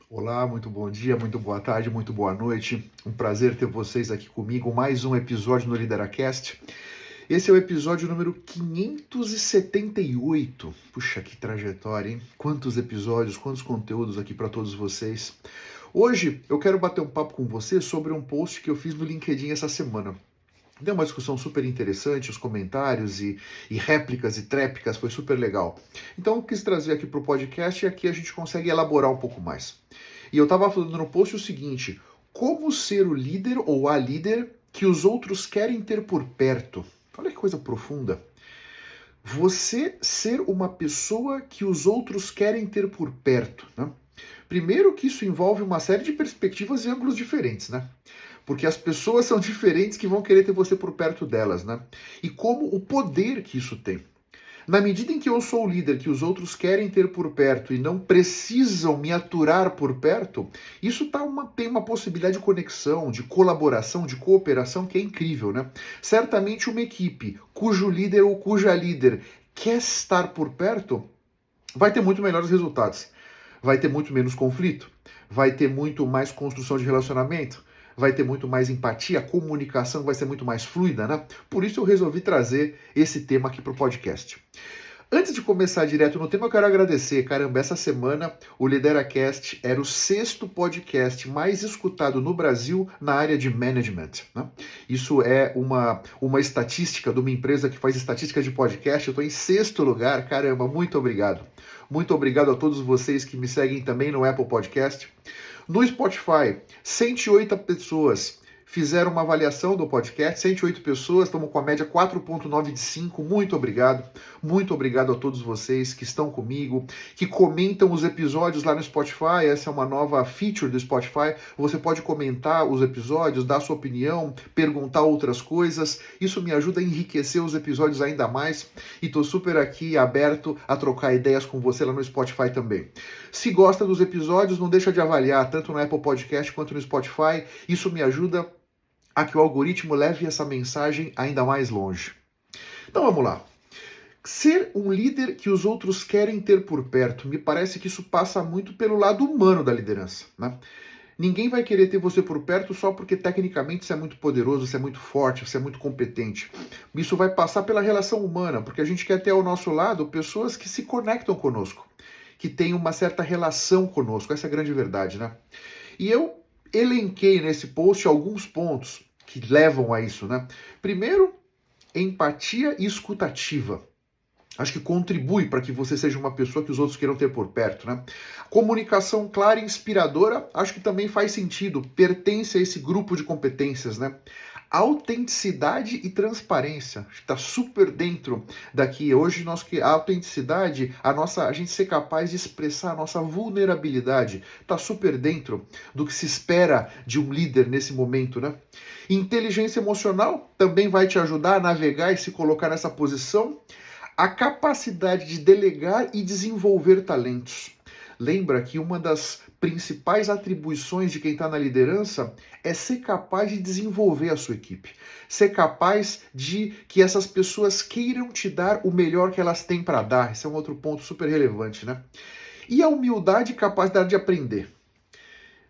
Olá, muito bom dia, muito boa tarde, muito boa noite. Um prazer ter vocês aqui comigo. Mais um episódio no Lideracast. Esse é o episódio número 578. Puxa, que trajetória, hein? Quantos episódios, quantos conteúdos aqui para todos vocês. Hoje eu quero bater um papo com você sobre um post que eu fiz no LinkedIn essa semana. Deu uma discussão super interessante, os comentários e réplicas e tréplicas, foi super legal. Então eu quis trazer aqui para o podcast e aqui a gente consegue elaborar um pouco mais. E eu estava falando no post o seguinte: como ser o líder ou a líder que os outros querem ter por perto? Olha que coisa profunda. Você ser uma pessoa que os outros querem ter por perto, né? Primeiro que isso envolve uma série de perspectivas e ângulos diferentes, né? Porque as pessoas são diferentes que vão querer ter você por perto delas, né? E como o poder que isso tem. Na medida em que eu sou o líder que os outros querem ter por perto e não precisam me aturar por perto, isso tem uma possibilidade de conexão, de colaboração, de cooperação que é incrível, né? Certamente uma equipe cujo líder ou cuja líder quer estar por perto vai ter muito melhores resultados, vai ter muito menos conflito, vai ter muito mais construção de relacionamento, vai ter muito mais empatia, a comunicação vai ser muito mais fluida, né? Por isso eu resolvi trazer esse tema aqui para o podcast. Antes de começar direto no tema, eu quero agradecer. Caramba, essa semana o Lideracast era o 6º podcast mais escutado no Brasil na área de management, né? Isso é uma estatística de uma empresa que faz estatística de podcast. Eu estou em 6º lugar. Caramba, muito obrigado. Muito obrigado a todos vocês que me seguem também no Apple Podcast. No Spotify, 108 pessoas fizeram uma avaliação do podcast, 108 pessoas, estamos com a média 4.9 de 5, muito obrigado. Muito obrigado a todos vocês que estão comigo, que comentam os episódios lá no Spotify, essa é uma nova feature do Spotify, você pode comentar os episódios, dar sua opinião, perguntar outras coisas, isso me ajuda a enriquecer os episódios ainda mais, e estou super aqui aberto a trocar ideias com você lá no Spotify também. Se gosta dos episódios, não deixa de avaliar, tanto no Apple Podcast quanto no Spotify, isso me ajuda a que o algoritmo leve essa mensagem ainda mais longe. Então vamos lá. Ser um líder que os outros querem ter por perto, me parece que isso passa muito pelo lado humano da liderança, né? Ninguém vai querer ter você por perto só porque tecnicamente você é muito poderoso, você é muito forte, você é muito competente. Isso vai passar pela relação humana, porque a gente quer ter ao nosso lado pessoas que se conectam conosco, que têm uma certa relação conosco, essa é a grande verdade, né? E eu elenquei nesse post alguns pontos que levam a isso, né? Primeiro, empatia e escutativa. Acho que contribui para que você seja uma pessoa que os outros queiram ter por perto, né? Comunicação clara e inspiradora, acho que também faz sentido, pertence a esse grupo de competências, né? Autenticidade e transparência, está super dentro daqui. Hoje a autenticidade, a gente ser capaz de expressar a nossa vulnerabilidade, está super dentro do que se espera de um líder nesse momento, né? Inteligência emocional também vai te ajudar a navegar e se colocar nessa posição. A capacidade de delegar e desenvolver talentos. Lembra que uma das principais atribuições de quem está na liderança é ser capaz de desenvolver a sua equipe, ser capaz de que essas pessoas queiram te dar o melhor que elas têm para dar. Esse é um outro ponto super relevante, né? E a humildade e capacidade de aprender.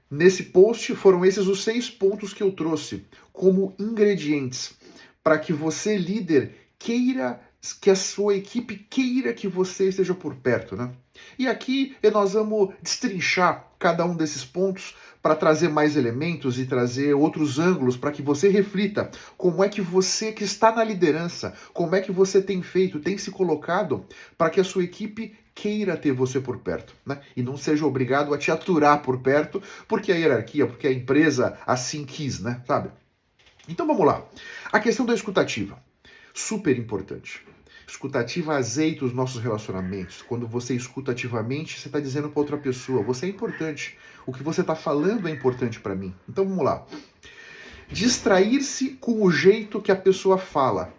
Nesse post foram esses os 6 pontos que eu trouxe como ingredientes para que você, líder, queira que a sua equipe queira que você esteja por perto, né? E aqui nós vamos destrinchar cada um desses pontos para trazer mais elementos e trazer outros ângulos para que você reflita como é que você que está na liderança, como é que você tem feito, tem se colocado para que a sua equipe queira ter você por perto, né? E não seja obrigado a te aturar por perto, porque a hierarquia, porque a empresa assim quis, né? Sabe? Então vamos lá. A questão da escutativa. Super importante. Escutativa azeita os nossos relacionamentos. Quando você escuta ativamente, você está dizendo para outra pessoa, você é importante. O que você está falando é importante para mim. Então vamos lá. Distrair-se com o jeito que a pessoa fala.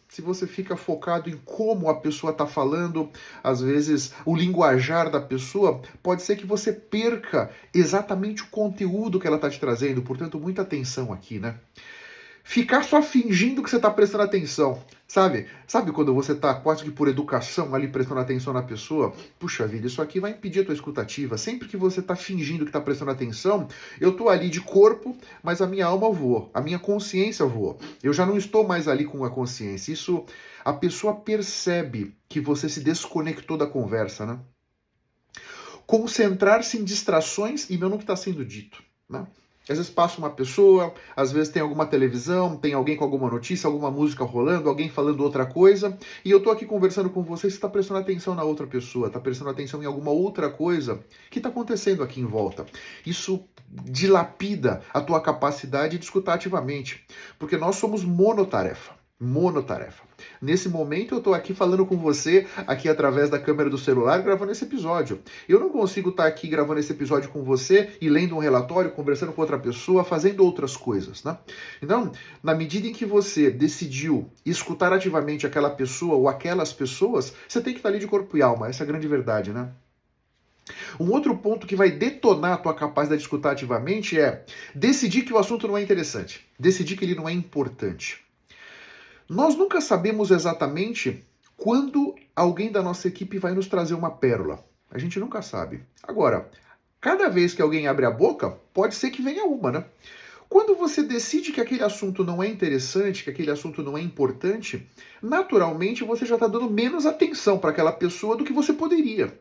Se você fica focado em como a pessoa está falando, às vezes o linguajar da pessoa, pode ser que você perca exatamente o conteúdo que ela está te trazendo. Portanto, muita atenção aqui, né? Ficar só fingindo que você está prestando atenção, sabe? Sabe quando você está quase que por educação ali prestando atenção na pessoa? Puxa vida, isso aqui vai impedir a tua escutativa. Sempre que você está fingindo que está prestando atenção, eu estou ali de corpo, mas a minha alma voou, a minha consciência voou. Eu já não estou mais ali com a consciência. Isso, a pessoa percebe que você se desconectou da conversa, né? Concentrar-se em distrações e não no que está sendo dito, né? Às vezes passa uma pessoa, às vezes tem alguma televisão, tem alguém com alguma notícia, alguma música rolando, alguém falando outra coisa, e eu tô aqui conversando com você, você está prestando atenção na outra pessoa, está prestando atenção em alguma outra coisa que está acontecendo aqui em volta. Isso dilapida a tua capacidade de escutar ativamente, porque nós somos monotarefa. Monotarefa. Nesse momento eu estou aqui falando com você, aqui através da câmera do celular, gravando esse episódio. Eu não consigo estar aqui gravando esse episódio com você e lendo um relatório, conversando com outra pessoa, fazendo outras coisas, né? Então, na medida em que você decidiu escutar ativamente aquela pessoa ou aquelas pessoas, você tem que estar ali de corpo e alma. Essa é a grande verdade, né? Um outro ponto que vai detonar a tua capacidade de escutar ativamente é decidir que o assunto não é interessante, decidir que ele não é importante. Nós nunca sabemos exatamente quando alguém da nossa equipe vai nos trazer uma pérola. A gente nunca sabe. Agora, cada vez que alguém abre a boca, pode ser que venha uma, né? Quando você decide que aquele assunto não é interessante, que aquele assunto não é importante, naturalmente você já está dando menos atenção para aquela pessoa do que você poderia.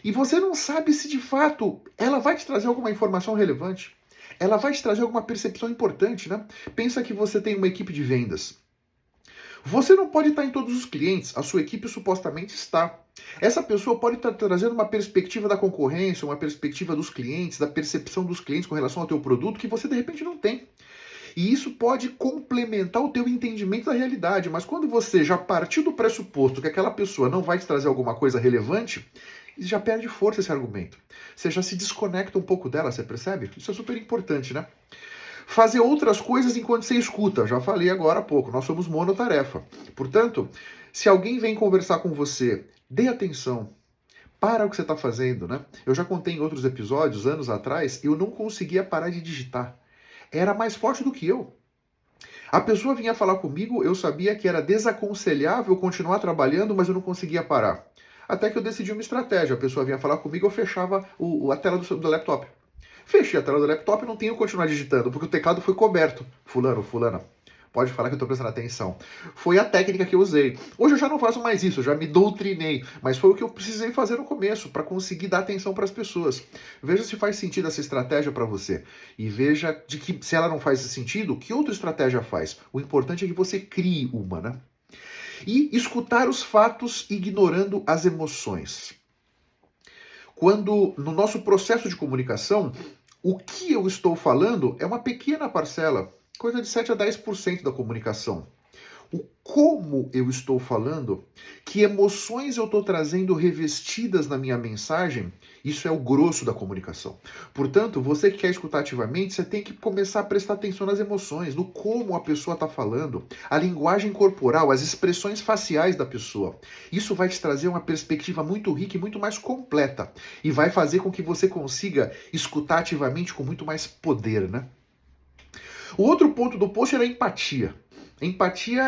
E você não sabe se de fato ela vai te trazer alguma informação relevante. Ela vai te trazer alguma percepção importante, né? Pensa que você tem uma equipe de vendas. Você não pode estar em todos os clientes, a sua equipe supostamente está. Essa pessoa pode estar trazendo uma perspectiva da concorrência, uma perspectiva dos clientes, da percepção dos clientes com relação ao teu produto que você de repente não tem. E isso pode complementar o teu entendimento da realidade, mas quando você já partiu do pressuposto que aquela pessoa não vai te trazer alguma coisa relevante, já perde força esse argumento. Você já se desconecta um pouco dela, você percebe? Isso é super importante, né? Fazer outras coisas enquanto você escuta. Já falei agora há pouco, nós somos monotarefa. Portanto, se alguém vem conversar com você, dê atenção. Para o que você está fazendo, né? Eu já contei em outros episódios, anos atrás, eu não conseguia parar de digitar. Era mais forte do que eu. A pessoa vinha falar comigo, eu sabia que era desaconselhável continuar trabalhando, mas eu não conseguia parar. Até que eu decidi uma estratégia. A pessoa vinha falar comigo, eu fechava a tela do laptop. Fechei a tela do laptop e não tenho que continuar digitando, porque o teclado foi coberto. Fulano, fulana, pode falar que eu estou prestando atenção. Foi a técnica que eu usei. Hoje eu já não faço mais isso, eu já me doutrinei, mas foi o que eu precisei fazer no começo, para conseguir dar atenção para as pessoas. Veja se faz sentido essa estratégia para você. E veja de que, se ela não faz sentido, que outra estratégia faz. O importante é que você crie uma, né? E escutar os fatos ignorando as emoções. Quando, no nosso processo de comunicação, o que eu estou falando é uma pequena parcela, coisa de 7 a 10% da comunicação. O como eu estou falando, que emoções eu estou trazendo revestidas na minha mensagem, isso é o grosso da comunicação. Portanto, você que quer escutar ativamente, você tem que começar a prestar atenção nas emoções, no como a pessoa está falando, a linguagem corporal, as expressões faciais da pessoa. Isso vai te trazer uma perspectiva muito rica e muito mais completa. E vai fazer com que você consiga escutar ativamente com muito mais poder, né? O outro ponto do post era a empatia. Empatia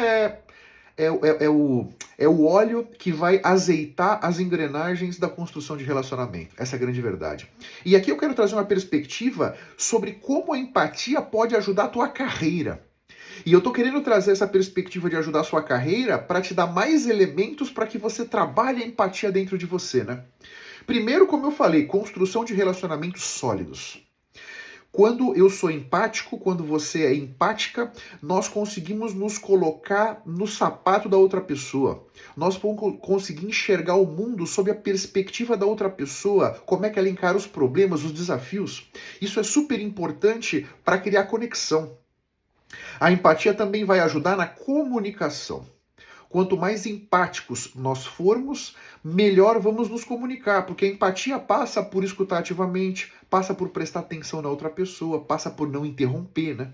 é o óleo que vai azeitar as engrenagens da construção de relacionamento. Essa é a grande verdade. E aqui eu quero trazer uma perspectiva sobre como a empatia pode ajudar a tua carreira. E eu tô querendo trazer essa perspectiva de ajudar a sua carreira para te dar mais elementos para que você trabalhe a empatia dentro de você, né? Primeiro, como eu falei, construção de relacionamentos sólidos. Quando eu sou empático, quando você é empática, nós conseguimos nos colocar no sapato da outra pessoa. Nós vamos conseguir enxergar o mundo sob a perspectiva da outra pessoa, como é que ela encara os problemas, os desafios. Isso é super importante para criar conexão. A empatia também vai ajudar na comunicação. Quanto mais empáticos nós formos, melhor vamos nos comunicar, porque a empatia passa por escutar ativamente, passa por prestar atenção na outra pessoa, passa por não interromper, né?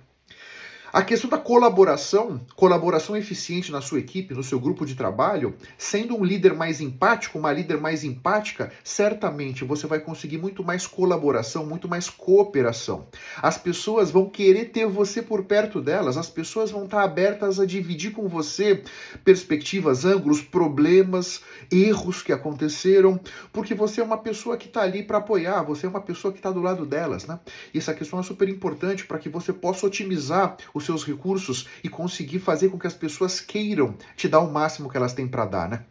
A questão da colaboração eficiente na sua equipe, no seu grupo de trabalho, sendo um líder mais empático, uma líder mais empática, certamente você vai conseguir muito mais colaboração, muito mais cooperação. As pessoas vão querer ter você por perto delas, as pessoas vão estar abertas a dividir com você perspectivas, ângulos, problemas, erros que aconteceram, porque você é uma pessoa que está ali para apoiar, você é uma pessoa que está do lado delas, né? E essa questão é super importante para que você possa otimizar os seus recursos e conseguir fazer com que as pessoas queiram te dar o máximo que elas têm para dar, né?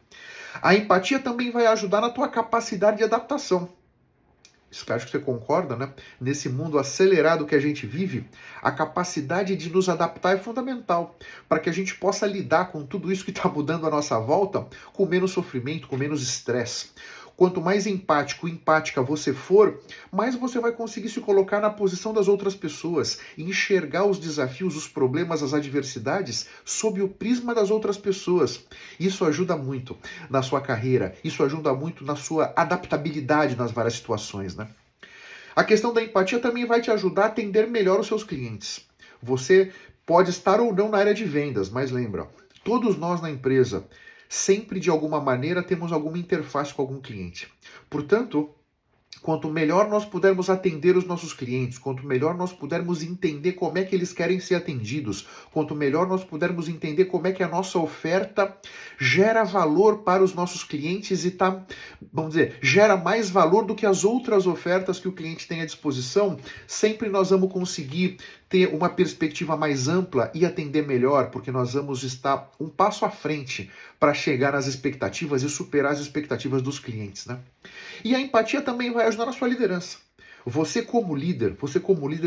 A empatia também vai ajudar na tua capacidade de adaptação. Isso que acho que você concorda, né? Nesse mundo acelerado que a gente vive, a capacidade de nos adaptar é fundamental para que a gente possa lidar com tudo isso que está mudando à nossa volta com menos sofrimento, com menos estresse. Quanto mais empático, empática você for, mais você vai conseguir se colocar na posição das outras pessoas e enxergar os desafios, os problemas, as adversidades sob o prisma das outras pessoas. Isso ajuda muito na sua carreira, isso ajuda muito na sua adaptabilidade nas várias situações, né? A questão da empatia também vai te ajudar a atender melhor os seus clientes. Você pode estar ou não na área de vendas, mas lembra, todos nós na empresa sempre de alguma maneira temos alguma interface com algum cliente. Portanto, quanto melhor nós pudermos atender os nossos clientes, quanto melhor nós pudermos entender como é que eles querem ser atendidos, quanto melhor nós pudermos entender como é que a nossa oferta gera valor para os nossos clientes e vamos dizer, gera mais valor do que as outras ofertas que o cliente tem à disposição, sempre nós vamos conseguir ter uma perspectiva mais ampla e atender melhor, porque nós vamos estar um passo à frente para chegar nas expectativas e superar as expectativas dos clientes, né? E a empatia também vai ajudar na sua liderança. Você como líder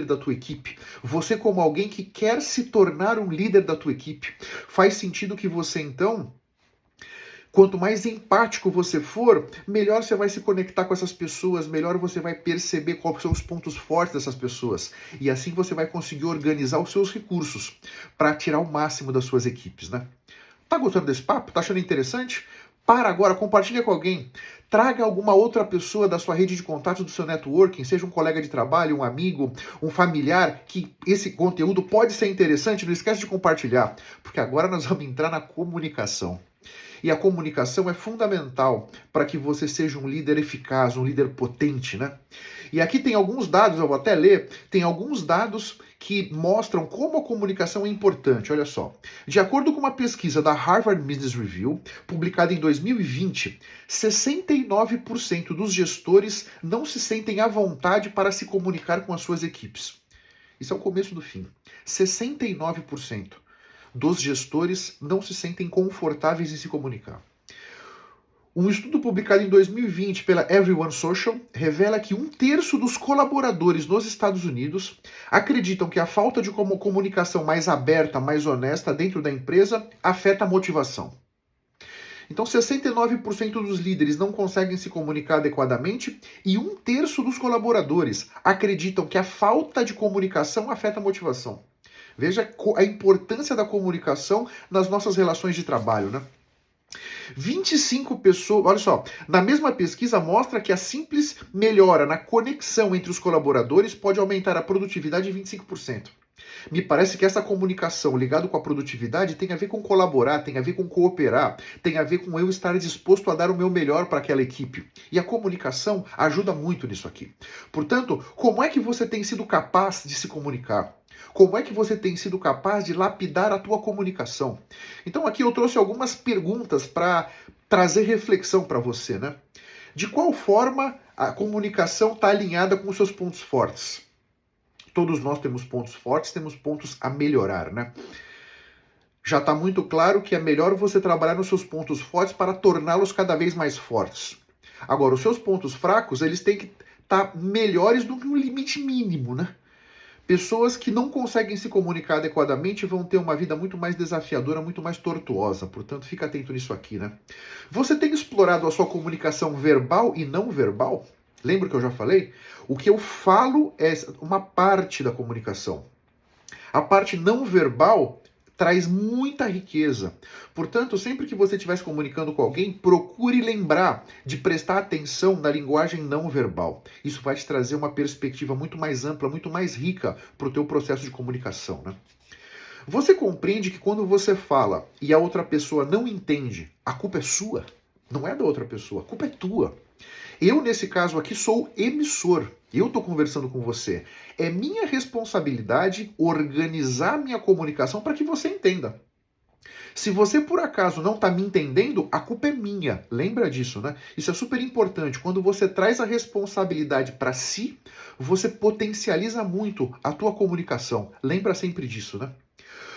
da tua equipe, você como alguém que quer se tornar um líder da tua equipe, faz sentido que você então, quanto mais empático você for, melhor você vai se conectar com essas pessoas, melhor você vai perceber quais são os pontos fortes dessas pessoas. E assim você vai conseguir organizar os seus recursos para tirar o máximo das suas equipes, né? Tá gostando desse papo? Tá achando interessante? Para agora, compartilha com alguém. Traga alguma outra pessoa da sua rede de contatos, do seu networking, seja um colega de trabalho, um amigo, um familiar, que esse conteúdo pode ser interessante. Não esquece de compartilhar, porque agora nós vamos entrar na comunicação. E a comunicação é fundamental para que você seja um líder eficaz, um líder potente, né? E aqui tem alguns dados, eu vou até ler, tem alguns dados que mostram como a comunicação é importante. Olha só. De acordo com uma pesquisa da Harvard Business Review, publicada em 2020, 69% dos gestores não se sentem à vontade para se comunicar com as suas equipes. Isso é o começo do fim. 69% dos gestores não se sentem confortáveis em se comunicar. Um estudo publicado em 2020 pela Everyone Social revela que 1/3 dos colaboradores nos Estados Unidos acreditam que a falta de comunicação mais aberta, mais honesta dentro da empresa afeta a motivação. Então, 69% dos líderes não conseguem se comunicar adequadamente e 1/3 dos colaboradores acreditam que a falta de comunicação afeta a motivação. Veja a importância da comunicação nas nossas relações de trabalho, né? 25 pessoas, olha só, na mesma pesquisa mostra que a simples melhora na conexão entre os colaboradores pode aumentar a produtividade em 25%. Me parece que essa comunicação ligada com a produtividade tem a ver com colaborar, tem a ver com cooperar, tem a ver com eu estar disposto a dar o meu melhor para aquela equipe. E a comunicação ajuda muito nisso aqui. Portanto, como é que você tem sido capaz de se comunicar? Como é que você tem sido capaz de lapidar a tua comunicação? Então aqui eu trouxe algumas perguntas para trazer reflexão para você, né? De qual forma a comunicação está alinhada com os seus pontos fortes? Todos nós temos pontos fortes, temos pontos a melhorar, né? Já está muito claro que é melhor você trabalhar nos seus pontos fortes para torná-los cada vez mais fortes. Agora, os seus pontos fracos, eles têm que estar melhores do que um limite mínimo, né? Pessoas que não conseguem se comunicar adequadamente vão ter uma vida muito mais desafiadora, muito mais tortuosa. Portanto, fica atento nisso aqui, né? Você tem explorado a sua comunicação verbal e não verbal? Lembra que eu já falei? O que eu falo é uma parte da comunicação. A parte não verbal traz muita riqueza. Portanto, sempre que você estiver se comunicando com alguém, procure lembrar de prestar atenção na linguagem não verbal. Isso vai te trazer uma perspectiva muito mais ampla, muito mais rica para o teu processo de comunicação, né? Você compreende que quando você fala e a outra pessoa não entende, a culpa é sua, não é da outra pessoa, a culpa é tua. Eu, nesse caso aqui, sou emissor. Eu estou conversando com você. É minha responsabilidade organizar minha comunicação para que você entenda. Se você, por acaso, não está me entendendo, a culpa é minha. Lembra disso, né? Isso é super importante. Quando você traz a responsabilidade para si, você potencializa muito a tua comunicação. Lembra sempre disso, né?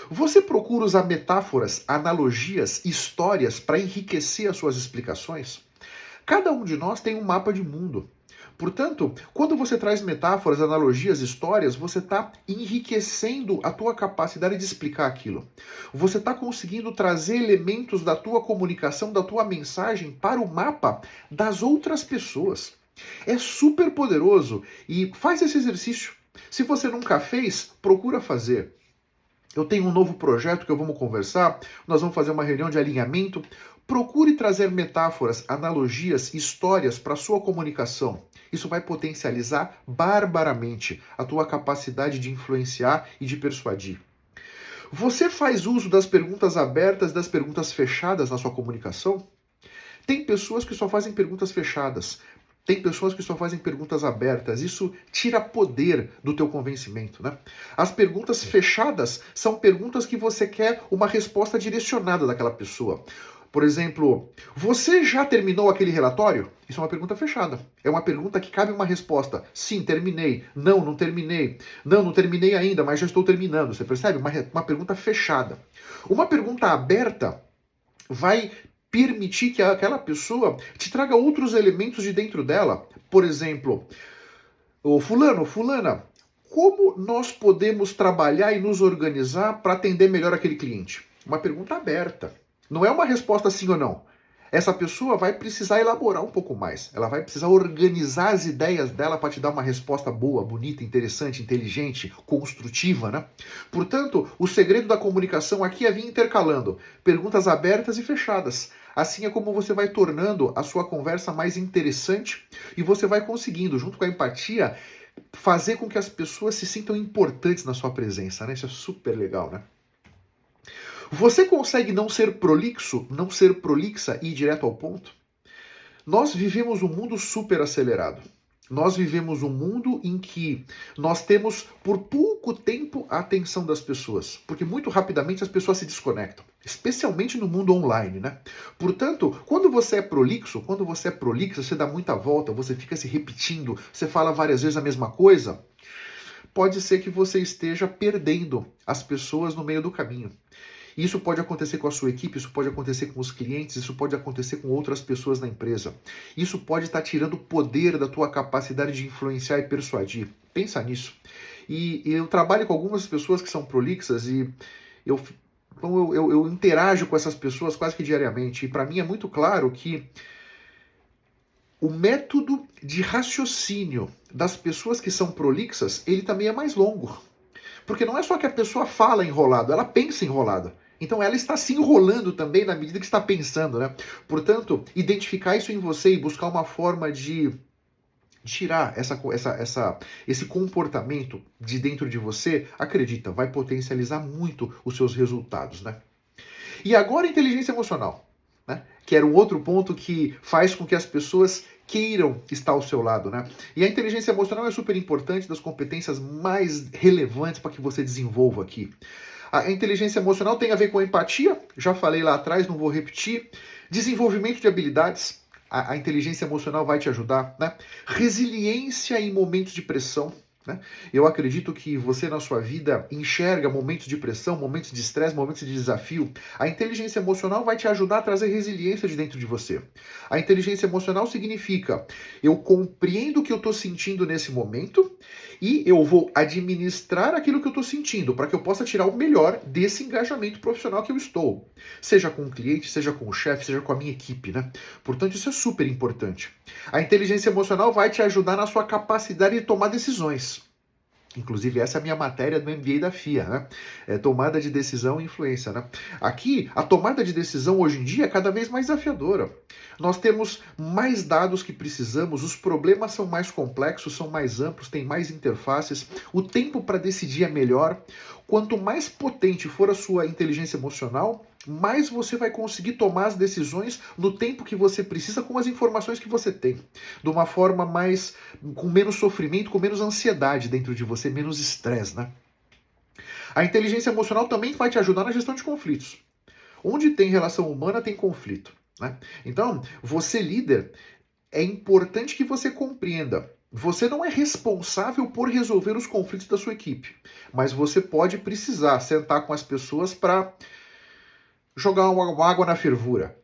Você procura usar metáforas, analogias, histórias para enriquecer as suas explicações? Cada um de nós tem um mapa de mundo. Portanto, quando você traz metáforas, analogias, histórias, você está enriquecendo a tua capacidade de explicar aquilo. Você está conseguindo trazer elementos da tua comunicação, da tua mensagem para o mapa das outras pessoas. É super poderoso e faz esse exercício. Se você nunca fez, procura fazer. Eu tenho um novo projeto que vamos conversar, nós vamos fazer uma reunião de alinhamento. Procure trazer metáforas, analogias, histórias para a sua comunicação. Isso vai potencializar barbaramente a tua capacidade de influenciar e de persuadir. Você faz uso das perguntas abertas, das perguntas fechadas na sua comunicação? Tem pessoas que só fazem perguntas fechadas. Tem pessoas que só fazem perguntas abertas. Isso tira poder do teu convencimento, né? As perguntas fechadas são perguntas que você quer uma resposta direcionada daquela pessoa. Por exemplo, você já terminou aquele relatório? Isso é uma pergunta fechada. É uma pergunta que cabe uma resposta. Sim, terminei. Não, não terminei. Não, não terminei ainda, mas já estou terminando. Você percebe? Uma pergunta fechada. Uma pergunta aberta vai permitir que aquela pessoa te traga outros elementos de dentro dela. Por exemplo, o fulano, fulana, como nós podemos trabalhar e nos organizar para atender melhor aquele cliente? Uma pergunta aberta. Não é uma resposta sim ou não. Essa pessoa vai precisar elaborar um pouco mais. Ela vai precisar organizar as ideias dela para te dar uma resposta boa, bonita, interessante, inteligente, construtiva, né? Portanto, o segredo da comunicação aqui é vir intercalando perguntas abertas e fechadas. Assim é como você vai tornando a sua conversa mais interessante e você vai conseguindo, junto com a empatia, fazer com que as pessoas se sintam importantes na sua presença, né? Isso é super legal, né? Você consegue não ser prolixo, não ser prolixa e ir direto ao ponto? Nós vivemos um mundo super acelerado. Nós vivemos um mundo em que nós temos por pouco tempo a atenção das pessoas, porque muito rapidamente as pessoas se desconectam, especialmente no mundo online, né? Portanto, quando você é prolixo, quando você é prolixa, você dá muita volta, você fica se repetindo, você fala várias vezes a mesma coisa, pode ser que você esteja perdendo as pessoas no meio do caminho. Isso pode acontecer com a sua equipe, isso pode acontecer com os clientes, isso pode acontecer com outras pessoas na empresa. Isso pode estar tirando o poder da tua capacidade de influenciar e persuadir. Pensa nisso. E eu trabalho com algumas pessoas que são prolixas e eu interajo com essas pessoas quase que diariamente. E para mim é muito claro que o método de raciocínio das pessoas que são prolixas, ele também é mais longo. Porque não é só que a pessoa fala enrolado, ela pensa enrolada. Então ela está se enrolando também na medida que está pensando, né? Portanto, identificar isso em você e buscar uma forma de tirar esse comportamento de dentro de você, acredita, vai potencializar muito os seus resultados, né? E agora a inteligência emocional, né? Que era um outro ponto que faz com que as pessoas queiram estar ao seu lado, né? E a inteligência emocional é super importante, das competências mais relevantes para que você desenvolva aqui. A inteligência emocional tem a ver com a empatia, já falei lá atrás, não vou repetir. Desenvolvimento de habilidades, a inteligência emocional vai te ajudar, né? Resiliência em momentos de pressão, né? Eu acredito que você na sua vida enxerga momentos de pressão, momentos de estresse, momentos de desafio. A inteligência emocional vai te ajudar a trazer resiliência de dentro de você. A inteligência emocional significa eu compreendo o que eu estou sentindo nesse momento e eu vou administrar aquilo que eu estou sentindo para que eu possa tirar o melhor desse engajamento profissional que eu estou. Seja com o cliente, seja com o chefe, seja com a minha equipe, né? Portanto, isso é super importante. A inteligência emocional vai te ajudar na sua capacidade de tomar decisões. Inclusive, essa é a minha matéria do MBA da FIA, né? É tomada de decisão e influência, né? Aqui, a tomada de decisão hoje em dia é cada vez mais desafiadora. Nós temos mais dados que precisamos, os problemas são mais complexos, são mais amplos, tem mais interfaces, o tempo para decidir é melhor. Quanto mais potente for a sua inteligência emocional, mais você vai conseguir tomar as decisões no tempo que você precisa, com as informações que você tem. De uma forma mais, com menos sofrimento, com menos ansiedade dentro de você, menos estresse, né? A inteligência emocional também vai te ajudar na gestão de conflitos. Onde tem relação humana, tem conflito, né? Então, você líder, é importante que você compreenda. Você não é responsável por resolver os conflitos da sua equipe, mas você pode precisar sentar com as pessoas para jogar uma água na fervura,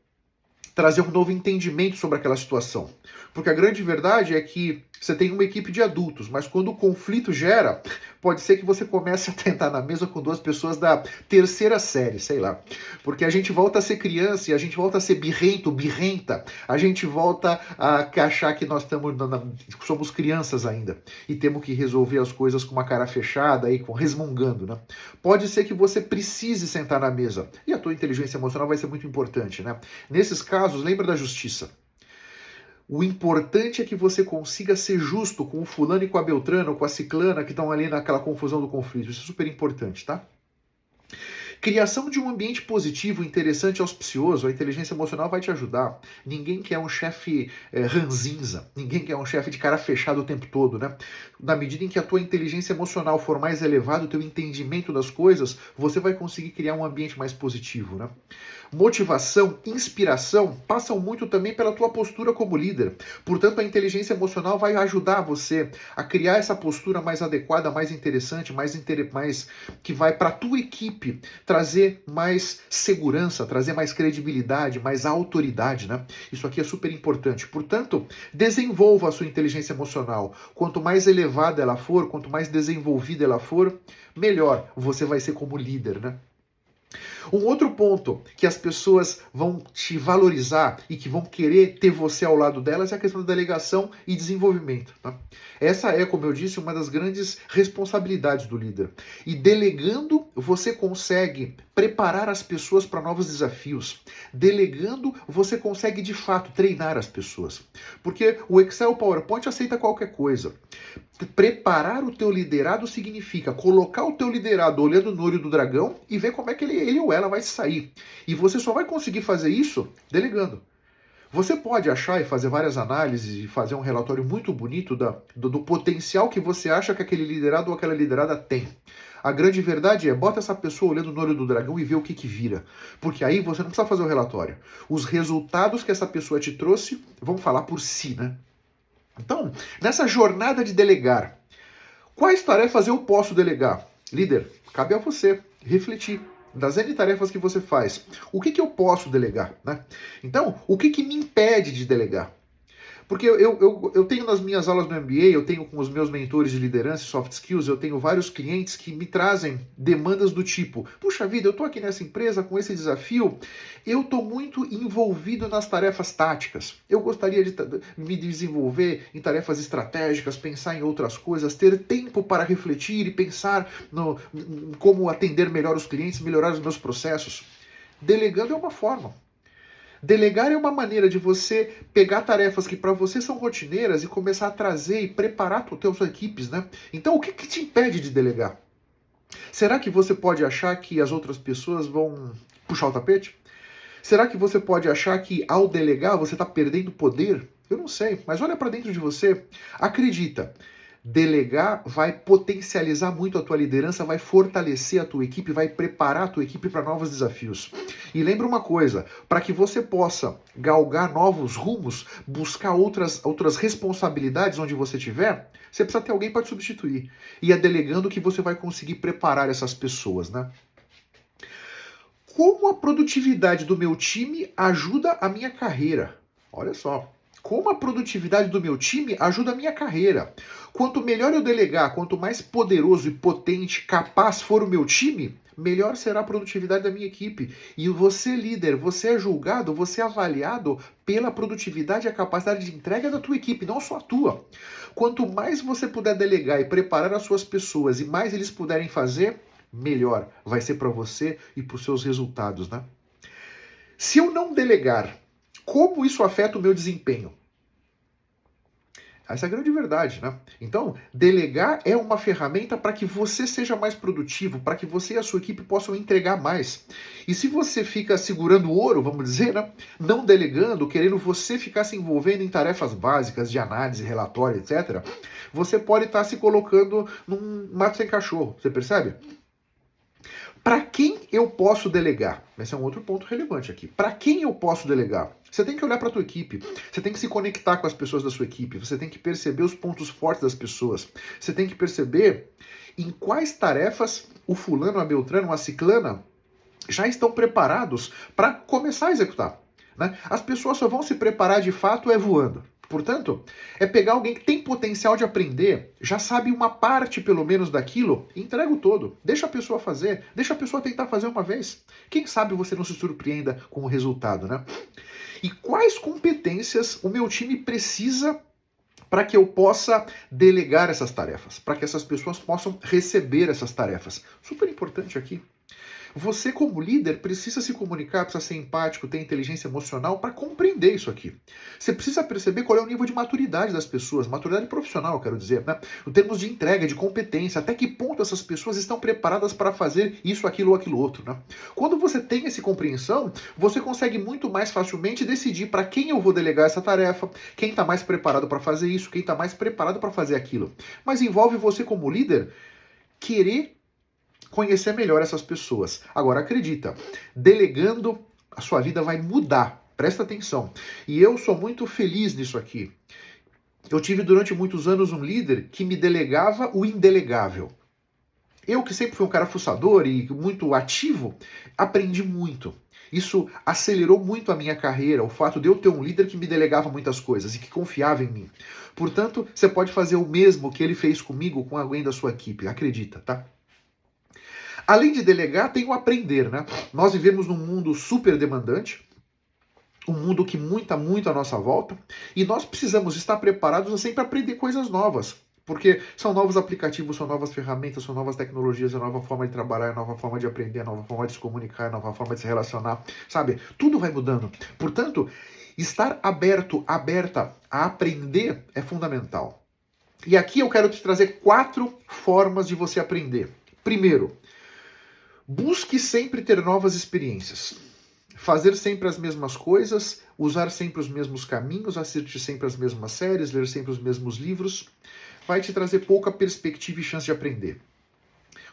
trazer um novo entendimento sobre aquela situação. Porque a grande verdade é que você tem uma equipe de adultos, mas quando o conflito gera, pode ser que você comece a tentar na mesa com duas pessoas da terceira série, sei lá. Porque a gente volta a ser criança e a gente volta a ser birrento, birrenta. A gente volta a achar que nós somos crianças ainda e temos que resolver as coisas com uma cara fechada e resmungando, né? Pode ser que você precise sentar na mesa e a tua inteligência emocional vai ser muito importante, né? Nesses casos, lembra da justiça. O importante é que você consiga ser justo com o fulano e com a beltrana, ou com a ciclana, que estão ali naquela confusão do conflito. Isso é super importante, tá? Criação de um ambiente positivo, interessante e auspicioso, a inteligência emocional vai te ajudar. Ninguém quer um chefe ranzinza, ninguém quer um chefe de cara fechada o tempo todo, né? Na medida em que a tua inteligência emocional for mais elevada, o teu entendimento das coisas, você vai conseguir criar um ambiente mais positivo, né? Motivação, inspiração passam muito também pela tua postura como líder. Portanto, a inteligência emocional vai ajudar você a criar essa postura mais adequada, mais interessante, mais que vai para a tua equipe trazer mais segurança, trazer mais credibilidade, mais autoridade, né? Isso aqui é super importante. Portanto, desenvolva a sua inteligência emocional. Quanto mais elevada ela for, quanto mais desenvolvida ela for, melhor você vai ser como líder, né? Um outro ponto que as pessoas vão te valorizar e que vão querer ter você ao lado delas é a questão da delegação e desenvolvimento. Tá? Essa é, como eu disse, uma das grandes responsabilidades do líder. E delegando, você consegue preparar as pessoas para novos desafios. Delegando, você consegue de fato treinar as pessoas. Porque o Excel, o PowerPoint aceita qualquer coisa. Preparar o teu liderado significa colocar o teu liderado olhando no olho do dragão e ver como é que ele ou ela vai sair. E você só vai conseguir fazer isso delegando. Você pode achar e fazer várias análises e fazer um relatório muito bonito do potencial que você acha que aquele liderado ou aquela liderada tem. A grande verdade é, bota essa pessoa olhando no olho do dragão e vê o que vira. Porque aí você não precisa fazer o relatório. Os resultados que essa pessoa te trouxe vão falar por si, né? Então, nessa jornada de delegar, quais tarefas eu posso delegar? Líder, cabe a você refletir. Das N tarefas que você faz, o que eu posso delegar, né? Então, o que me impede de delegar? Porque eu tenho nas minhas aulas no MBA, eu tenho com os meus mentores de liderança e soft skills, eu tenho vários clientes que me trazem demandas do tipo, puxa vida, eu estou aqui nessa empresa com esse desafio, eu estou muito envolvido nas tarefas táticas. Eu gostaria de me desenvolver em tarefas estratégicas, pensar em outras coisas, ter tempo para refletir e pensar em como atender melhor os clientes, melhorar os meus processos. Delegando é uma forma. Delegar é uma maneira de você pegar tarefas que para você são rotineiras e começar a trazer e preparar as suas equipes, né? Então, o que te impede de delegar? Será que você pode achar que as outras pessoas vão puxar o tapete? Será que você pode achar que ao delegar você está perdendo poder? Eu não sei, mas olha para dentro de você. Acredita. Delegar vai potencializar muito a tua liderança, vai fortalecer a tua equipe, vai preparar a tua equipe para novos desafios. E lembra uma coisa, para que você possa galgar novos rumos, buscar outras responsabilidades onde você estiver, você precisa ter alguém para te substituir. E é delegando que você vai conseguir preparar essas pessoas, né? Como a produtividade do meu time ajuda a minha carreira? Olha só. Como a produtividade do meu time ajuda a minha carreira. Quanto melhor eu delegar, quanto mais poderoso e potente, capaz for o meu time, melhor será a produtividade da minha equipe. E você, líder, você é julgado, você é avaliado pela produtividade e a capacidade de entrega da tua equipe, não só a tua. Quanto mais você puder delegar e preparar as suas pessoas e mais eles puderem fazer, melhor vai ser para você e para os seus resultados, né? Se eu não delegar, como isso afeta o meu desempenho? Essa é a grande verdade, né? Então, delegar é uma ferramenta para que você seja mais produtivo, para que você e a sua equipe possam entregar mais. E se você fica segurando o ouro, vamos dizer, né? Não delegando, querendo você ficar se envolvendo em tarefas básicas de análise, relatório, etc., você pode estar se colocando num mato sem cachorro, você percebe? Para quem eu posso delegar? Esse é um outro ponto relevante aqui. Para quem eu posso delegar? Você tem que olhar para a tua equipe, você tem que se conectar com as pessoas da sua equipe, você tem que perceber os pontos fortes das pessoas, você tem que perceber em quais tarefas o fulano, a beltrano, a ciclana já estão preparados para começar a executar. Né? As pessoas só vão se preparar de fato voando. Portanto, é pegar alguém que tem potencial de aprender, já sabe uma parte pelo menos daquilo, e entrega o todo. Deixa a pessoa fazer, deixa a pessoa tentar fazer uma vez. Quem sabe você não se surpreenda com o resultado, né? E quais competências o meu time precisa para que eu possa delegar essas tarefas, para que essas pessoas possam receber essas tarefas? Super importante aqui. Você, como líder, precisa se comunicar, precisa ser empático, ter inteligência emocional para compreender isso aqui. Você precisa perceber qual é o nível de maturidade das pessoas, maturidade profissional, quero dizer, né? Em termos de entrega, de competência, até que ponto essas pessoas estão preparadas para fazer isso, aquilo ou aquilo outro, né? Quando você tem essa compreensão, você consegue muito mais facilmente decidir para quem eu vou delegar essa tarefa, quem está mais preparado para fazer isso, quem está mais preparado para fazer aquilo. Mas envolve você, como líder, querer conhecer melhor essas pessoas. Agora, acredita, delegando, a sua vida vai mudar. Presta atenção. E eu sou muito feliz nisso aqui. Eu tive durante muitos anos um líder que me delegava o indelegável. Eu, que sempre fui um cara fuçador e muito ativo, aprendi muito. Isso acelerou muito a minha carreira, o fato de eu ter um líder que me delegava muitas coisas e que confiava em mim. Portanto, você pode fazer o mesmo que ele fez comigo com alguém da sua equipe. Acredita, tá? Além de delegar, tem o aprender, né? Nós vivemos num mundo super demandante, um mundo que muito à nossa volta, e nós precisamos estar preparados a sempre aprender coisas novas. Porque são novos aplicativos, são novas ferramentas, são novas tecnologias, é nova forma de trabalhar, é nova forma de aprender, é nova forma de se comunicar, é nova forma de se relacionar, sabe? Tudo vai mudando. Portanto, estar aberto, aberta a aprender é fundamental. E aqui eu quero te trazer 4 formas de você aprender. Primeiro, busque sempre ter novas experiências. Fazer sempre as mesmas coisas, usar sempre os mesmos caminhos, assistir sempre as mesmas séries, ler sempre os mesmos livros, vai te trazer pouca perspectiva e chance de aprender.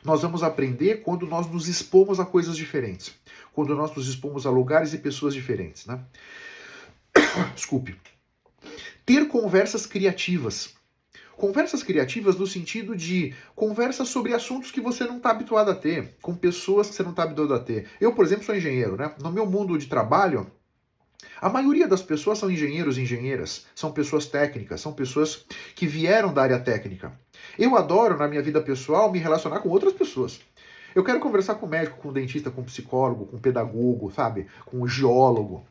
Nós vamos aprender quando nós nos expomos a coisas diferentes, quando nós nos expomos a lugares e pessoas diferentes, né? Desculpe. Ter conversas criativas. Conversas criativas no sentido de conversas sobre assuntos que você não está habituado a ter, com pessoas que você não está habituado a ter. Eu, por exemplo, sou engenheiro, né? No meu mundo de trabalho, a maioria das pessoas são engenheiros e engenheiras, são pessoas técnicas, são pessoas que vieram da área técnica. Eu adoro, na minha vida pessoal, me relacionar com outras pessoas. Eu quero conversar com médico, com dentista, com psicólogo, com pedagogo, sabe? Com geólogo.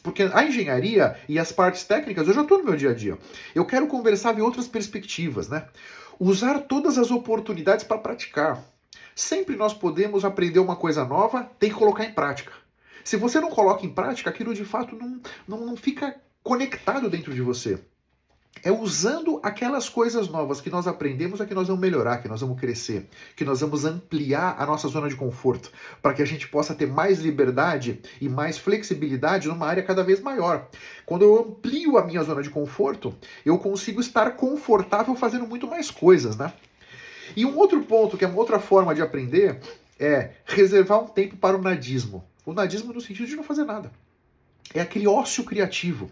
Porque a engenharia e as partes técnicas eu já estou no meu dia a dia. Eu quero conversar em outras perspectivas, né? Usar todas as oportunidades para praticar. Sempre nós podemos aprender uma coisa nova, tem que colocar em prática. Se você não coloca em prática, aquilo de fato não fica conectado dentro de você. É usando aquelas coisas novas que nós aprendemos que nós vamos melhorar, que nós vamos crescer, que nós vamos ampliar a nossa zona de conforto, para que a gente possa ter mais liberdade e mais flexibilidade numa área cada vez maior. Quando eu amplio a minha zona de conforto, eu consigo estar confortável fazendo muito mais coisas, né? E um outro ponto, que é uma outra forma de aprender, é reservar um tempo para o nadismo. O nadismo no sentido de não fazer nada. É aquele ócio criativo.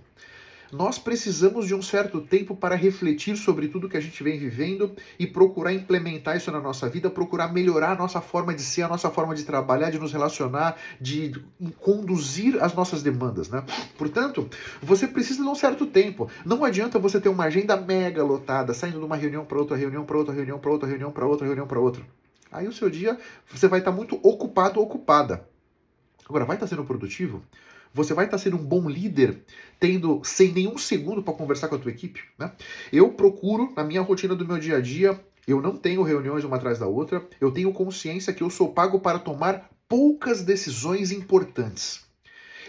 Nós precisamos de um certo tempo para refletir sobre tudo que a gente vem vivendo e procurar implementar isso na nossa vida, procurar melhorar a nossa forma de ser, a nossa forma de trabalhar, de nos relacionar, de conduzir as nossas demandas, né? Portanto, você precisa de um certo tempo. Não adianta você ter uma agenda mega lotada, saindo de uma reunião para outra reunião, para outra reunião, para outra reunião, para outra reunião, para outra. Aí o seu dia, você vai estar muito ocupado ou ocupada. Agora, vai estar sendo produtivo? Você vai estar sendo um bom líder, tendo sem nenhum segundo para conversar com a tua equipe, né? Eu procuro, na minha rotina do meu dia a dia, eu não tenho reuniões uma atrás da outra, eu tenho consciência que eu sou pago para tomar poucas decisões importantes.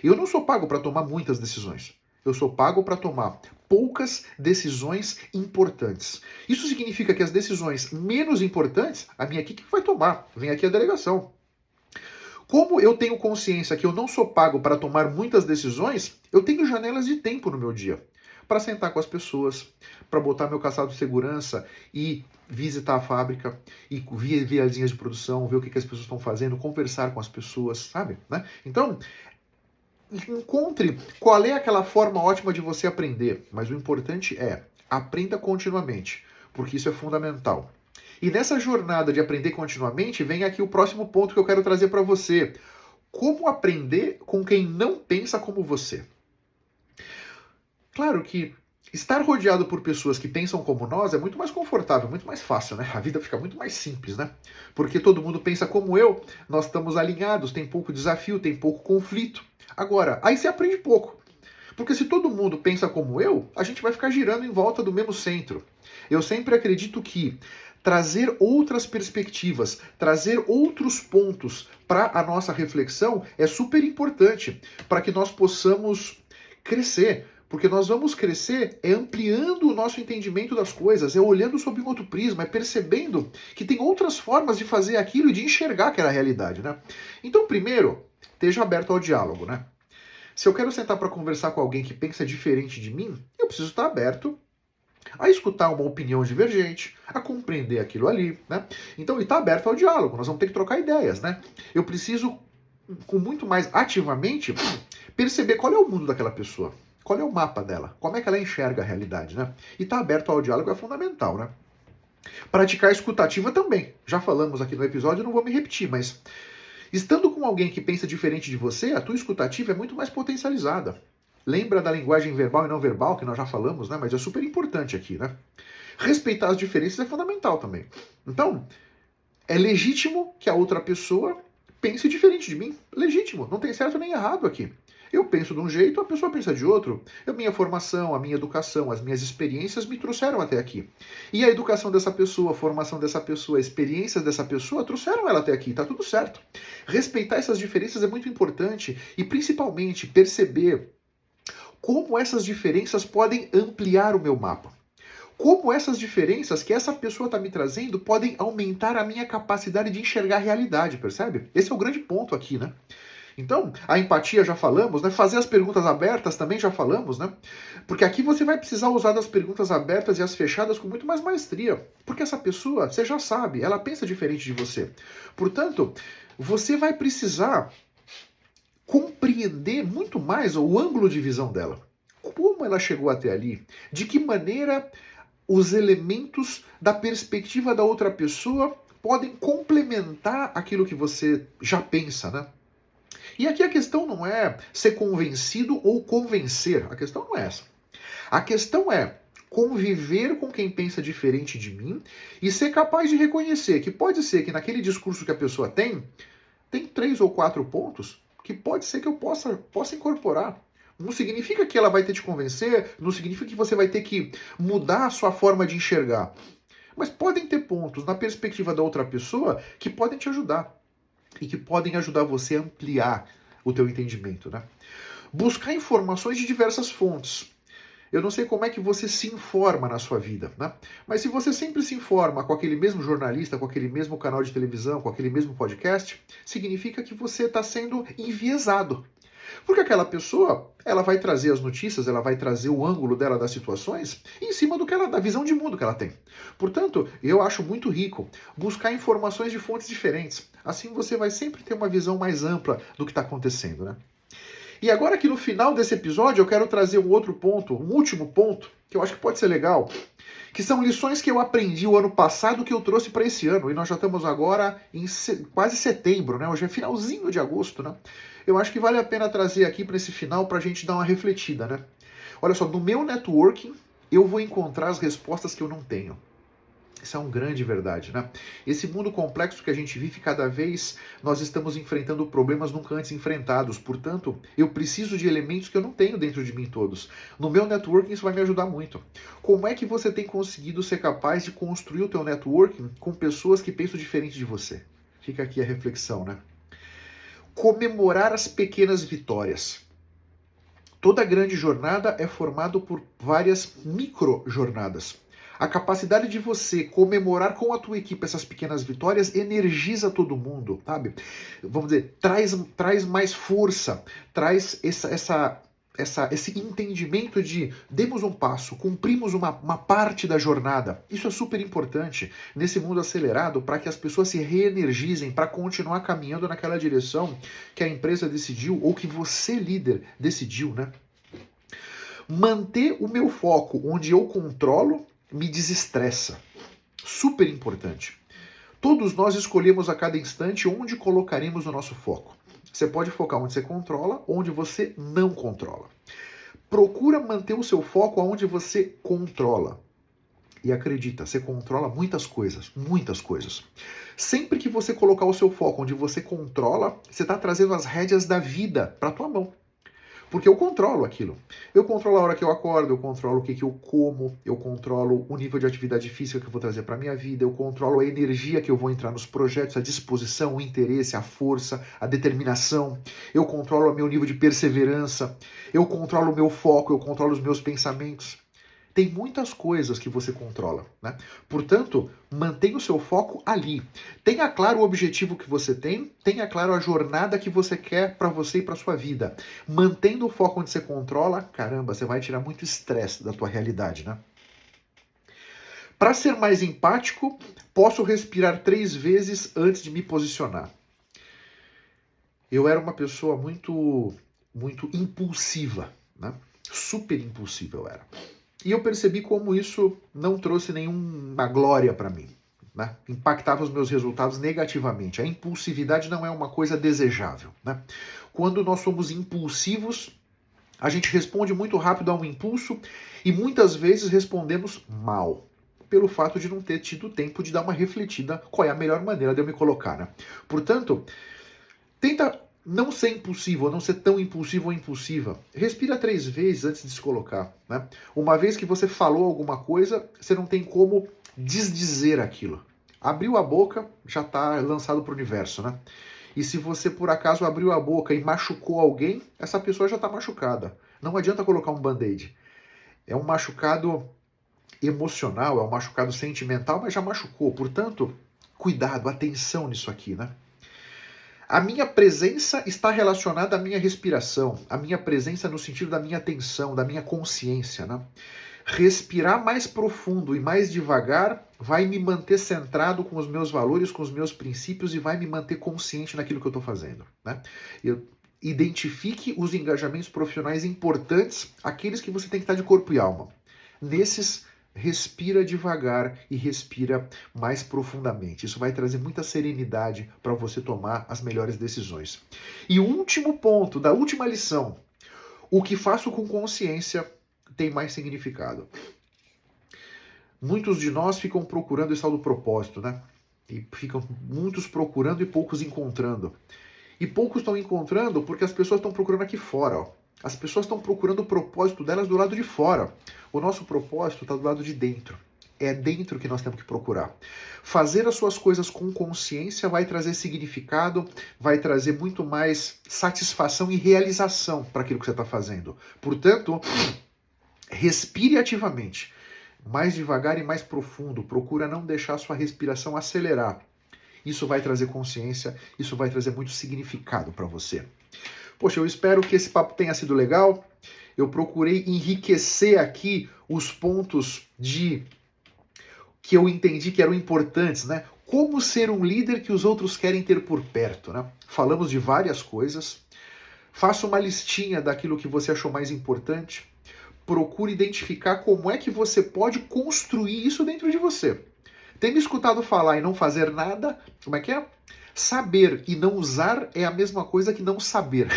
Eu não sou pago para tomar muitas decisões. Eu sou pago para tomar poucas decisões importantes. Isso significa que as decisões menos importantes, a minha equipe vai tomar. Vem aqui a delegação. Como eu tenho consciência que eu não sou pago para tomar muitas decisões, eu tenho janelas de tempo no meu dia para sentar com as pessoas, para botar meu caçado de segurança e visitar a fábrica, e ver as linhas de produção, ver o que as pessoas estão fazendo, conversar com as pessoas, sabe? Né? Então, encontre qual é aquela forma ótima de você aprender, mas o importante é aprenda continuamente, porque isso é fundamental. E nessa jornada de aprender continuamente, vem aqui o próximo ponto que eu quero trazer para você. Como aprender com quem não pensa como você? Claro que estar rodeado por pessoas que pensam como nós é muito mais confortável, muito mais fácil, né? A vida fica muito mais simples, né? Porque todo mundo pensa como eu, nós estamos alinhados, tem pouco desafio, tem pouco conflito. Agora, aí você aprende pouco. Porque se todo mundo pensa como eu, a gente vai ficar girando em volta do mesmo centro. Eu sempre acredito que trazer outras perspectivas, trazer outros pontos para a nossa reflexão é super importante para que nós possamos crescer. Porque nós vamos crescer ampliando o nosso entendimento das coisas, olhando sob um outro prisma, percebendo que tem outras formas de fazer aquilo e de enxergar aquela realidade, né? Então, primeiro, esteja aberto ao diálogo, né? Se eu quero sentar para conversar com alguém que pensa diferente de mim, eu preciso estar aberto a escutar uma opinião divergente, a compreender aquilo ali, né? Então, está aberto ao diálogo, nós vamos ter que trocar ideias, né? Eu preciso, com muito mais ativamente, perceber qual é o mundo daquela pessoa, qual é o mapa dela, como é que ela enxerga a realidade, né? E estar aberto ao diálogo é fundamental, né? Praticar a escutativa também. Já falamos aqui no episódio, não vou me repetir, mas estando com alguém que pensa diferente de você, a tua escutativa é muito mais potencializada. Lembra da linguagem verbal e não verbal, que nós já falamos, né? Mas é super importante aqui, né? Respeitar as diferenças é fundamental também. Então, é legítimo que a outra pessoa pense diferente de mim. Legítimo, não tem certo nem errado aqui. Eu penso de um jeito, a pessoa pensa de outro. A minha formação, a minha educação, as minhas experiências me trouxeram até aqui. E a educação dessa pessoa, a formação dessa pessoa, as experiências dessa pessoa trouxeram ela até aqui. Tá tudo certo. Respeitar essas diferenças é muito importante e principalmente perceber como essas diferenças podem ampliar o meu mapa. Como essas diferenças que essa pessoa está me trazendo podem aumentar a minha capacidade de enxergar a realidade, percebe? Esse é o grande ponto aqui, né? Então, a empatia já falamos, né? Fazer as perguntas abertas também já falamos, né? Porque aqui você vai precisar usar das perguntas abertas e as fechadas com muito mais maestria. Porque essa pessoa, você já sabe, ela pensa diferente de você. Portanto, você vai precisar compreender muito mais o ângulo de visão dela. Como ela chegou até ali? De que maneira os elementos da perspectiva da outra pessoa podem complementar aquilo que você já pensa, né? E aqui a questão não é ser convencido ou convencer. A questão não é essa. A questão é conviver com quem pensa diferente de mim e ser capaz de reconhecer que pode ser que naquele discurso que a pessoa tem 3 ou 4 pontos que pode ser que eu possa incorporar. Não significa que ela vai ter que te convencer, não significa que você vai ter que mudar a sua forma de enxergar. Mas podem ter pontos na perspectiva da outra pessoa que podem te ajudar. E que podem ajudar você a ampliar o teu entendimento, né? Buscar informações de diversas fontes. Eu não sei como é que você se informa na sua vida, né? Mas se você sempre se informa com aquele mesmo jornalista, com aquele mesmo canal de televisão, com aquele mesmo podcast, significa que você está sendo enviesado. Porque aquela pessoa, ela vai trazer as notícias, ela vai trazer o ângulo dela das situações em cima da visão de mundo que ela tem. Portanto, eu acho muito rico buscar informações de fontes diferentes. Assim você vai sempre ter uma visão mais ampla do que está acontecendo, né? E agora aqui no final desse episódio eu quero trazer um outro ponto, um último ponto, que eu acho que pode ser legal, que são lições que eu aprendi o ano passado que eu trouxe para esse ano. E nós já estamos agora em quase setembro, né? Hoje é finalzinho de agosto, né? Eu acho que vale a pena trazer aqui para esse final para a gente dar uma refletida, né? Olha só, no meu networking eu vou encontrar as respostas que eu não tenho. Isso é uma grande verdade, né? Esse mundo complexo que a gente vive, cada vez nós estamos enfrentando problemas nunca antes enfrentados. Portanto, eu preciso de elementos que eu não tenho dentro de mim todos. No meu networking isso vai me ajudar muito. Como é que você tem conseguido ser capaz de construir o teu networking com pessoas que pensam diferente de você? Fica aqui a reflexão, né? Comemorar as pequenas vitórias. Toda grande jornada é formada por várias micro-jornadas. A capacidade de você comemorar com a tua equipe essas pequenas vitórias energiza todo mundo, sabe? Vamos dizer, traz mais força, traz esse entendimento de demos um passo, cumprimos uma parte da jornada. Isso é super importante nesse mundo acelerado para que as pessoas se reenergizem para continuar caminhando naquela direção que a empresa decidiu ou que você, líder, decidiu, né? Manter o meu foco onde eu controlo me desestressa. Super importante. Todos nós escolhemos a cada instante onde colocaremos o nosso foco. Você pode focar onde você controla, onde você não controla. Procura manter o seu foco onde você controla. E acredita, você controla muitas coisas, muitas coisas. Sempre que você colocar o seu foco onde você controla, você está trazendo as rédeas da vida para a tua mão. Porque eu controlo aquilo. Eu controlo a hora que eu acordo, eu controlo o que eu como, eu controlo o nível de atividade física que eu vou trazer para a minha vida, eu controlo a energia que eu vou entrar nos projetos, a disposição, o interesse, a força, a determinação, eu controlo o meu nível de perseverança, eu controlo o meu foco, eu controlo os meus pensamentos. Tem muitas coisas que você controla, né? Portanto, mantenha o seu foco ali. Tenha claro o objetivo que você tem, tenha claro a jornada que você quer para você e para sua vida. Mantendo o foco onde você controla, caramba, você vai tirar muito estresse da tua realidade, né? Para ser mais empático, posso respirar 3 vezes antes de me posicionar. Eu era uma pessoa muito impulsiva, né? Super impulsiva eu era. E eu percebi como isso não trouxe nenhuma glória para mim, né? Impactava os meus resultados negativamente. A impulsividade não é uma coisa desejável, né? Quando nós somos impulsivos, a gente responde muito rápido a um impulso e muitas vezes respondemos mal, pelo fato de não ter tido tempo de dar uma refletida qual é a melhor maneira de eu me colocar, né? Portanto, tenta não ser impulsivo, ou não ser tão impulsivo ou impulsiva. Respira 3 vezes antes de se colocar, né? Uma vez que você falou alguma coisa, você não tem como desdizer aquilo. Abriu a boca, já está lançado para o universo, né? E se você por acaso abriu a boca e machucou alguém, essa pessoa já está machucada. Não adianta colocar um band-aid. É um machucado emocional, é um machucado sentimental, mas já machucou. Portanto, cuidado, atenção nisso aqui, né? A minha presença está relacionada à minha respiração, a minha presença no sentido da minha atenção, da minha consciência, né? Respirar mais profundo e mais devagar vai me manter centrado com os meus valores, com os meus princípios e vai me manter consciente naquilo que eu estou fazendo, né? Identifique os engajamentos profissionais importantes, aqueles que você tem que estar de corpo e alma. Nesses, respira devagar e respira mais profundamente. Isso vai trazer muita serenidade para você tomar as melhores decisões. E o último ponto, da última lição, o que faço com consciência tem mais significado. Muitos de nós ficam procurando esse tal do propósito, né? E ficam muitos procurando e poucos encontrando. E poucos estão encontrando porque as pessoas estão procurando aqui fora, ó. As pessoas estão procurando o propósito delas do lado de fora. O nosso propósito está do lado de dentro. É dentro que nós temos que procurar. Fazer as suas coisas com consciência vai trazer significado, vai trazer muito mais satisfação e realização para aquilo que você está fazendo. Portanto, respire ativamente, mais devagar e mais profundo. Procura não deixar a sua respiração acelerar. Isso vai trazer consciência, isso vai trazer muito significado para você. Poxa, eu espero que esse papo tenha sido legal. Eu procurei enriquecer aqui os pontos que eu entendi que eram importantes, né? Como ser um líder que os outros querem ter por perto, né? Falamos de várias coisas. Faça uma listinha daquilo que você achou mais importante. Procure identificar como é que você pode construir isso dentro de você. Tem me escutado falar e não fazer nada? Como é que é? Saber e não usar é a mesma coisa que não saber.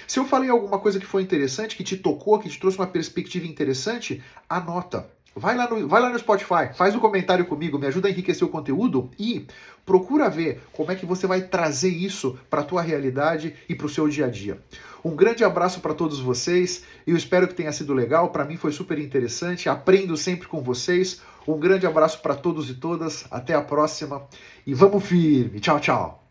Se eu falei alguma coisa que foi interessante, que te tocou, que te trouxe uma perspectiva interessante, anota. Vai lá no Spotify, faz um comentário comigo, me ajuda a enriquecer o conteúdo e procura ver como é que você vai trazer isso para a tua realidade e para o seu dia a dia. Um grande abraço para todos vocês, eu espero que tenha sido legal, para mim foi super interessante, aprendo sempre com vocês. Um grande abraço para todos e todas, até a próxima e vamos firme. Tchau, tchau.